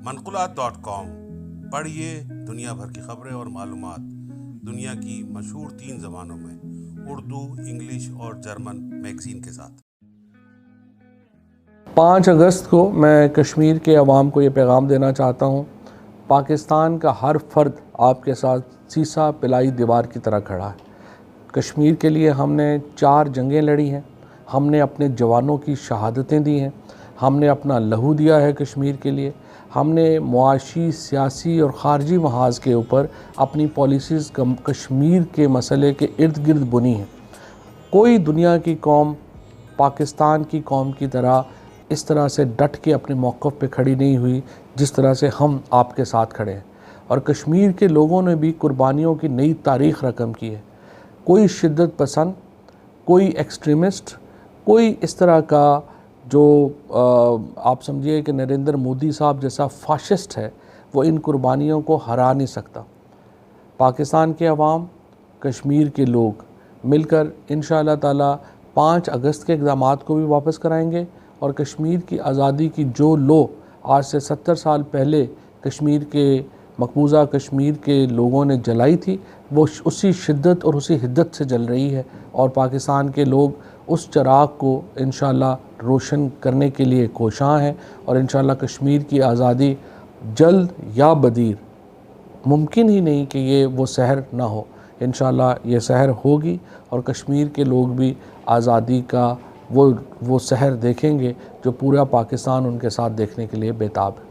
manqulat.com پڑھیے دنیا بھر کی خبریں اور معلومات دنیا کی مشہور 3 زبانوں میں، اردو، انگلش اور جرمن میگزین کے ساتھ۔ 5 اگست کو میں کشمیر کے عوام کو یہ پیغام دینا چاہتا ہوں، پاکستان کا ہر فرد آپ کے ساتھ سیسا پلائی دیوار کی طرح کھڑا ہے۔ کشمیر کے لیے ہم نے 4 جنگیں لڑی ہیں، ہم نے اپنے جوانوں کی شہادتیں دی ہیں، ہم نے اپنا لہو دیا ہے کشمیر کے لیے، ہم نے معاشی، سیاسی اور خارجی محاذ کے اوپر اپنی پالیسیز کشمیر کے مسئلے کے ارد گرد بنی ہیں۔ کوئی دنیا کی قوم پاکستان کی قوم کی طرح اس طرح سے ڈٹ کے اپنے موقف پہ کھڑی نہیں ہوئی جس طرح سے ہم آپ کے ساتھ کھڑے ہیں، اور کشمیر کے لوگوں نے بھی قربانیوں کی نئی تاریخ رقم کی ہے۔ کوئی شدت پسند، کوئی ایکسٹریمسٹ، کوئی اس طرح کا جو آپ سمجھیے کہ نریندر مودی صاحب جیسا فاشسٹ ہے، وہ ان قربانیوں کو ہرا نہیں سکتا۔ پاکستان کے عوام، کشمیر کے لوگ مل کر انشاءاللہ تعالی 5 اگست کے اقدامات کو بھی واپس کرائیں گے، اور کشمیر کی آزادی کی جو لو آج سے 70 سال پہلے کشمیر کے مقبوضہ کشمیر کے لوگوں نے جلائی تھی، وہ اسی شدت اور اسی حدت سے جل رہی ہے، اور پاکستان کے لوگ اس چراغ کو انشاءاللہ روشن کرنے کے لیے کوشاں ہیں، اور انشاءاللہ کشمیر کی آزادی جلد یا بدیر، ممکن ہی نہیں کہ یہ وہ سحر نہ ہو، انشاءاللہ یہ سحر ہوگی، اور کشمیر کے لوگ بھی آزادی کا وہ سحر دیکھیں گے جو پورا پاکستان ان کے ساتھ دیکھنے کے لیے بیتاب ہے۔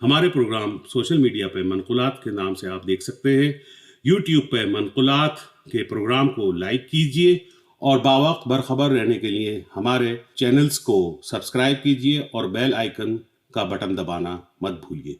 ہمارے پروگرام سوشل میڈیا پہ منقولات کے نام سے آپ دیکھ سکتے ہیں۔ یوٹیوب پہ منقولات کے پروگرام کو لائک کیجئے، اور باوقت برخبر رہنے کے لیے ہمارے چینلز کو سبسکرائب کیجئے اور بیل آئیکن کا بٹن دبانا مت بھولیے۔